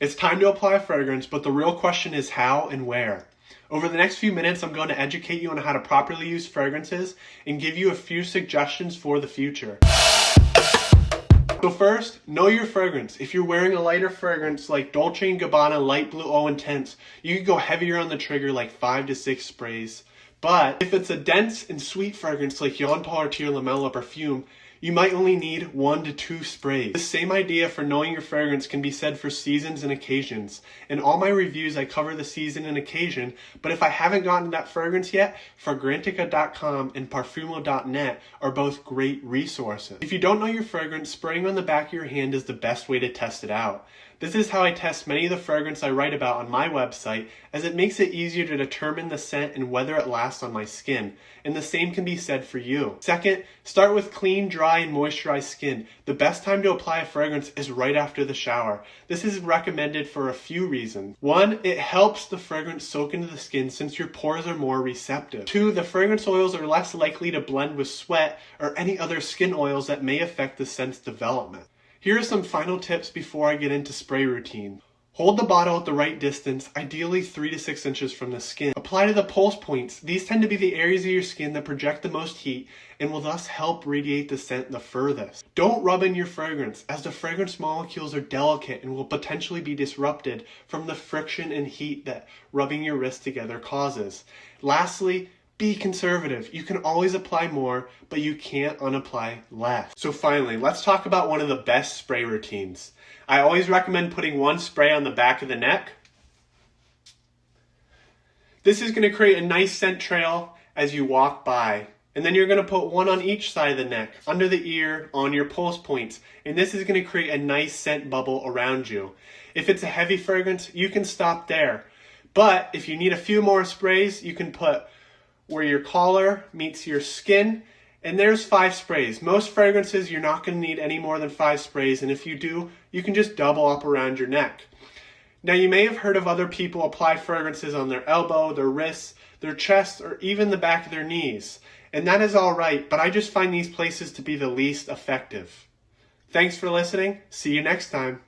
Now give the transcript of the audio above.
It's time to apply fragrance, but the real question is how and where. Over the next few minutes, I'm going to educate you on how to properly use fragrances and give you a few suggestions for the future. So first, know your fragrance. If you're wearing a lighter fragrance like Dolce & Gabbana Light Blue Eau Intense, you can go heavier on the trigger like 5 to 6 sprays. But if it's a dense and sweet fragrance like Jean Paul Gaultier Lamella Perfume, you might only need 1 to 2 sprays. The same idea for knowing your fragrance can be said for seasons and occasions. In all my reviews, I cover the season and occasion, but if I haven't gotten that fragrance yet, Fragrantica.com and Parfumo.net are both great resources. If you don't know your fragrance, spraying on the back of your hand is the best way to test it out. This is how I test many of the fragrance I write about on my website, as it makes it easier to determine the scent and whether it lasts on my skin. And the same can be said for you. Second, start with clean, dry, and moisturized skin. The best time to apply a fragrance is right after the shower. This is recommended for a few reasons. 1, it helps the fragrance soak into the skin since your pores are more receptive. 2, the fragrance oils are less likely to blend with sweat or any other skin oils that may affect the scent's development. Here are some final tips before I get into spray routine. Hold the bottle at the right distance, ideally 3 to 6 inches from the skin. Apply to the pulse points. These tend to be the areas of your skin that project the most heat and will thus help radiate the scent the furthest. Don't rub in your fragrance, as the fragrance molecules are delicate and will potentially be disrupted from the friction and heat that rubbing your wrists together causes. Lastly, be conservative. You can always apply more, but you can't unapply less. So finally, let's talk about one of the best spray routines. I always recommend putting 1 spray on the back of the neck. This is going to create a nice scent trail as you walk by. And then you're going to put 1 on each side of the neck, under the ear, on your pulse points. And this is going to create a nice scent bubble around you. If it's a heavy fragrance, you can stop there. But if you need a few more sprays, you can put where your collar meets your skin, and there's 5 sprays. Most fragrances, you're not going to need any more than 5 sprays, and if you do, you can just double up around your neck. Now, you may have heard of other people apply fragrances on their elbow, their wrists, their chest, or even the back of their knees. And that is all right, but I just find these places to be the least effective. Thanks for listening. See you next time.